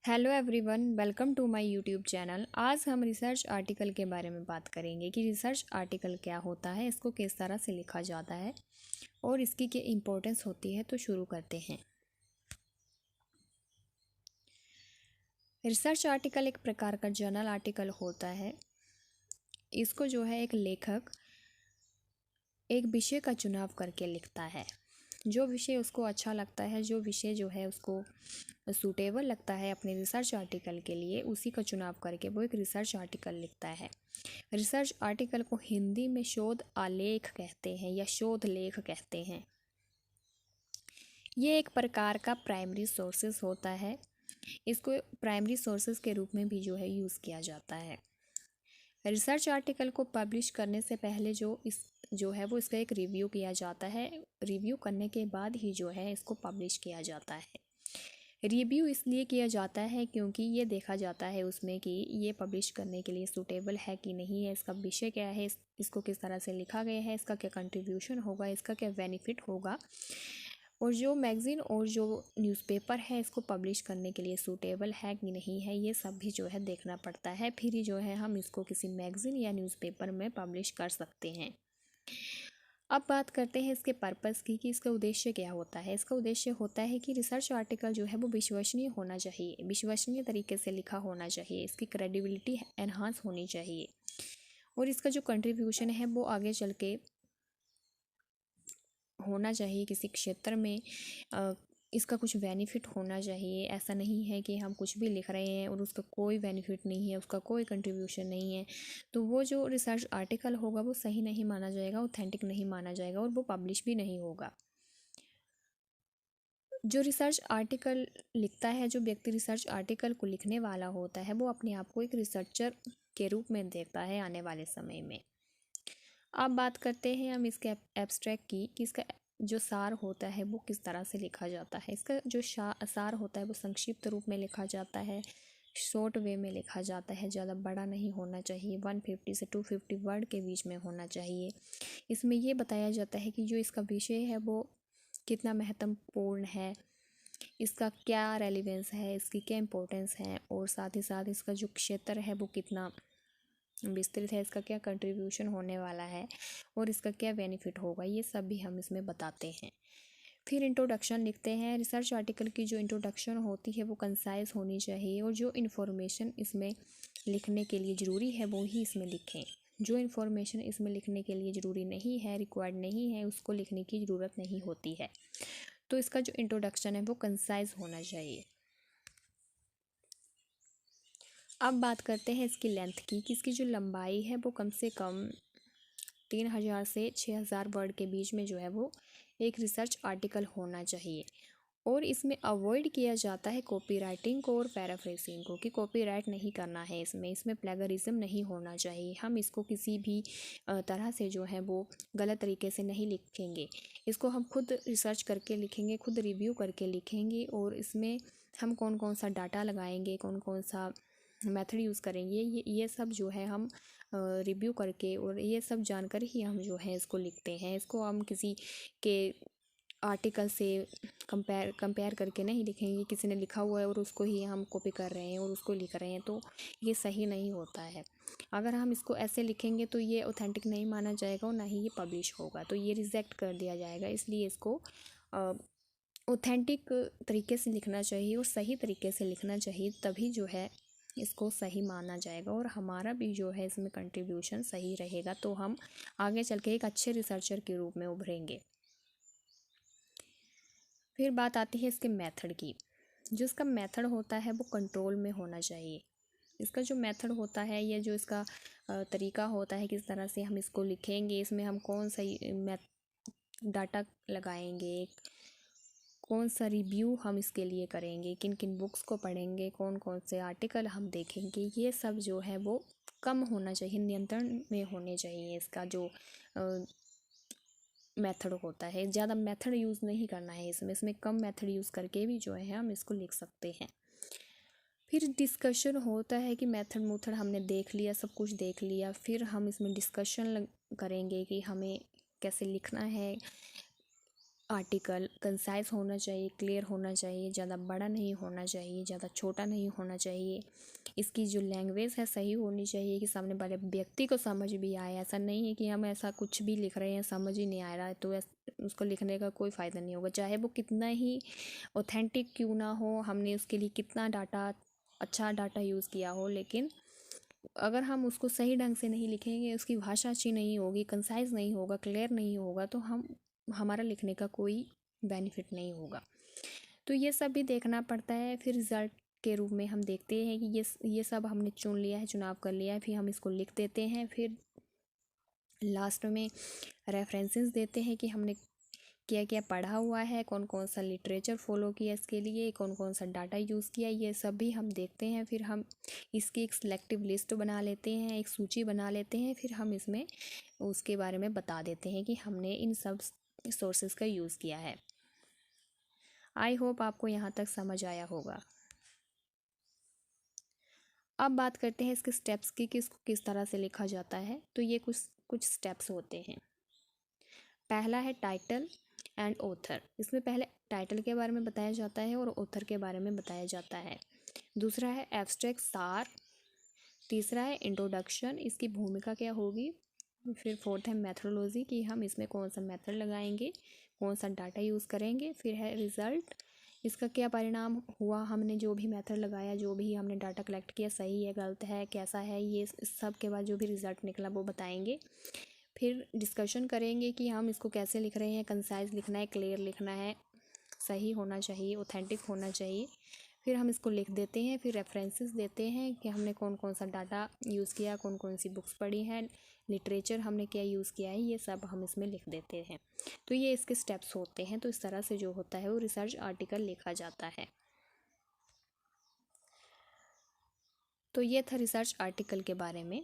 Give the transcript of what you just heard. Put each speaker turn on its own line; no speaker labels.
Hello everyone, welcome to my YouTube channel. आज हम research article के बारे में बात करेंगे कि रिसर्च आर्टिकल क्या होता है, इसको किस तरह से लिखा जाता है और इसकी क्या इम्पोर्टेंस होती है। तो शुरू करते हैं। रिसर्च आर्टिकल एक प्रकार का जर्नल आर्टिकल होता है। इसको जो है एक लेखक एक विषय का चुनाव करके लिखता है। जो विषय उसको अच्छा लगता है, जो विषय जो है उसको सूटेबल लगता है अपने रिसर्च आर्टिकल के लिए, उसी का चुनाव करके वो एक रिसर्च आर्टिकल लिखता है। रिसर्च आर्टिकल को हिंदी में शोध आलेख कहते हैं या शोध लेख कहते हैं। ये एक प्रकार का प्राइमरी सोर्सेस होता है। इसको प्राइमरी सोर्सेस के रूप में भी जो है यूज़ किया जाता है। रिसर्च आर्टिकल को पब्लिश करने से पहले जो है वो इसका एक रिव्यू किया जाता है। रिव्यू करने के बाद ही जो है इसको पब्लिश किया जाता है। रिव्यू इसलिए किया जाता है क्योंकि ये देखा जाता है उसमें कि ये पब्लिश करने के लिए सूटेबल है कि नहीं है, इसका विषय क्या है, इसको किस तरह से लिखा गया है, इसका क्या कंट्रीब्यूशन होगा, इसका क्या बेनिफिट होगा, और जो मैगज़ीन और जो न्यूज़पेपर है इसको पब्लिश करने के लिए सूटेबल है कि नहीं है, ये सब भी जो है देखना पड़ता है। फिर ही जो है हम इसको किसी मैगज़ीन या न्यूज़पेपर में पब्लिश कर सकते हैं। अब बात करते हैं इसके पर्पस की कि इसका उद्देश्य क्या होता है। इसका उद्देश्य होता है कि रिसर्च आर्टिकल जो है वो विश्वसनीय होना चाहिए, विश्वसनीय तरीके से लिखा होना चाहिए, इसकी क्रेडिबिलिटी एनहांस होनी चाहिए और इसका जो कंट्रीब्यूशन है वो आगे चल के होना चाहिए किसी क्षेत्र में। इसका कुछ बेनिफिट होना चाहिए। ऐसा नहीं है कि हम कुछ भी लिख रहे हैं और उसका कोई बेनिफिट नहीं है, उसका कोई कंट्रीब्यूशन नहीं है, तो वो जो रिसर्च आर्टिकल होगा वो सही नहीं माना जाएगा, ऑथेंटिक नहीं माना जाएगा और वो पब्लिश भी नहीं होगा। जो रिसर्च आर्टिकल लिखता है, जो व्यक्ति रिसर्च आर्टिकल को लिखने वाला होता है, वो अपने आप को एक रिसर्चर के रूप में देखता है आने वाले समय में। अब बात करते हैं हम इसके एब्स्ट्रैक्ट की कि इसका जो सार होता है वो किस तरह से लिखा जाता है। इसका जो सार होता है वो संक्षिप्त रूप में लिखा जाता है, शॉर्ट वे में लिखा जाता है, ज़्यादा बड़ा नहीं होना चाहिए, 150 से 250 वर्ड के बीच में होना चाहिए। इसमें ये बताया जाता है कि जो इसका विषय है वो कितना महत्वपूर्ण है, इसका क्या रेलिवेंस है, इसकी क्या इम्पोर्टेंस है, और साथ ही साथ इसका जो क्षेत्र है वो कितना विस्तृत है, इसका क्या कंट्रीब्यूशन होने वाला है और इसका क्या बेनिफिट होगा, ये सब भी हम इसमें बताते हैं। फिर इंट्रोडक्शन लिखते हैं। रिसर्च आर्टिकल की जो इंट्रोडक्शन होती है वो कंसाइज होनी चाहिए और जो इन्फॉर्मेशन इसमें लिखने के लिए ज़रूरी है वो ही इसमें लिखें। जो इन्फॉर्मेशन इसमें लिखने के लिए ज़रूरी नहीं है, रिक्वायर्ड नहीं है, उसको लिखने की ज़रूरत नहीं होती है। तो इसका जो इंट्रोडक्शन है वो कंसाइज होना चाहिए। अब बात करते हैं इसकी लेंथ की कि इसकी जो लंबाई है वो कम से कम 3000 से 6000 वर्ड के बीच में जो है वो एक रिसर्च आर्टिकल होना चाहिए। और इसमें अवॉइड किया जाता है कॉपीराइटिंग को और पैराफ्रेजिंग को, कि कॉपीराइट नहीं करना है इसमें प्लेगरिज्म नहीं होना चाहिए। हम इसको किसी भी तरह से जो है वो गलत तरीके से नहीं लिखेंगे। इसको हम खुद रिसर्च करके लिखेंगे, खुद रिव्यू करके लिखेंगे और इसमें हम कौन कौन सा डाटा लगाएंगे, कौन कौन सा मेथड यूज़ करेंगे, ये सब जो है हम रिव्यू करके और ये सब जानकर ही हम जो है इसको लिखते हैं। इसको हम किसी के आर्टिकल से कंपेयर करके नहीं लिखेंगे। किसी ने लिखा हुआ है और उसको ही हम कॉपी कर रहे हैं और उसको लिख रहे हैं, तो ये सही नहीं होता है। अगर हम इसको ऐसे लिखेंगे तो ये ऑथेंटिक नहीं माना जाएगा और ना ही ये पब्लिश होगा, तो ये रिजेक्ट कर दिया जाएगा। इसलिए इसको ऑथेंटिक तरीके से लिखना चाहिए और सही तरीके से लिखना चाहिए, तभी जो है इसको सही माना जाएगा और हमारा भी जो है इसमें कंट्रीब्यूशन सही रहेगा, तो हम आगे चल के एक अच्छे रिसर्चर के रूप में उभरेंगे। फिर बात आती है इसके मेथड की। जो इसका मेथड होता है वो कंट्रोल में होना चाहिए। इसका जो मेथड होता है, ये जो इसका तरीका होता है, किस तरह से हम इसको लिखेंगे, इसमें हम कौन सा डाटा लगाएंगे, कौन सा रिव्यू हम इसके लिए करेंगे, किन किन बुक्स को पढ़ेंगे, कौन कौन से आर्टिकल हम देखेंगे, ये सब जो है वो कम होना चाहिए, नियंत्रण में होने चाहिए। इसका जो मेथड होता है, ज़्यादा मेथड यूज़ नहीं करना है इसमें कम मेथड यूज़ करके भी जो है हम इसको लिख सकते हैं। फिर डिस्कशन होता है कि मेथड हमने देख लिया, सब कुछ देख लिया, फिर हम इसमें डिस्कशन करेंगे कि हमें कैसे लिखना है, आर्टिकल कंसाइज होना चाहिए, क्लियर होना चाहिए, ज़्यादा बड़ा नहीं होना चाहिए, ज़्यादा छोटा नहीं होना चाहिए। इसकी जो लैंग्वेज है सही होनी चाहिए कि सामने वाले व्यक्ति को समझ भी आए। ऐसा नहीं है कि हम ऐसा कुछ भी लिख रहे हैं समझ ही नहीं आ रहा है तो उसको लिखने का कोई फ़ायदा नहीं होगा, चाहे वो कितना ही ऑथेंटिक क्यों ना हो, हमने उसके लिए कितना डाटा अच्छा डाटा यूज़ किया हो, लेकिन अगर हम उसको सही ढंग से नहीं लिखेंगे, उसकी भाषा अच्छी नहीं होगी, कंसाइज नहीं होगा, क्लियर नहीं होगा, तो हमारा लिखने का कोई बेनिफिट नहीं होगा। तो ये सब भी देखना पड़ता है। फिर रिज़ल्ट के रूप में हम देखते हैं कि ये सब हमने चुन लिया है, चुनाव कर लिया है, फिर हम इसको लिख देते हैं। फिर लास्ट में रेफरेंसेस देते हैं कि हमने क्या क्या पढ़ा हुआ है, कौन कौन सा लिटरेचर फॉलो किया इसके लिए, कौन कौन सा डाटा यूज़ किया, ये सब भी हम देखते हैं। फिर हम इसकी एक सिलेक्टिव लिस्ट बना लेते हैं, एक सूची बना लेते हैं। फिर हम इसमें उसके बारे में बता देते हैं कि हमने इन सब सोर्सेज का यूज़ किया है। आई होप आपको यहाँ तक समझ आया होगा। अब बात करते हैं इसके स्टेप्स की कि इसको किस तरह से लिखा जाता है। तो ये कुछ स्टेप्स होते हैं। पहला है टाइटल एंड ऑथर। इसमें पहले टाइटल के बारे में बताया जाता है और ऑथर के बारे में बताया जाता है। दूसरा है एब्स्ट्रैक्ट सार। तीसरा है इंट्रोडक्शन, इसकी भूमिका क्या होगी। फिर फोर्थ है मेथोडोलॉजी कि हम इसमें कौन सा मेथड लगाएंगे, कौन सा डाटा यूज़ करेंगे। फिर है रिज़ल्ट, इसका क्या परिणाम हुआ, हमने जो भी मेथड लगाया, जो भी हमने डाटा कलेक्ट किया सही है गलत है कैसा है, ये सब के बाद जो भी रिज़ल्ट निकला वो बताएंगे। फिर डिस्कशन करेंगे कि हम इसको कैसे लिख रहे हैं, कंसाइज लिखना है, क्लियर लिखना है, सही होना चाहिए, ऑथेंटिक होना चाहिए। फिर हम इसको लिख देते हैं। फिर रेफरेंसेस देते हैं कि हमने कौन कौन सा डाटा यूज़ किया, कौन कौन सी बुक्स पढ़ी हैं, लिटरेचर हमने क्या यूज़ किया है, ये सब हम इसमें लिख देते हैं। तो ये इसके स्टेप्स होते हैं। तो इस तरह से जो होता है वो रिसर्च आर्टिकल लिखा जाता है। तो ये था रिसर्च आर्टिकल के बारे में।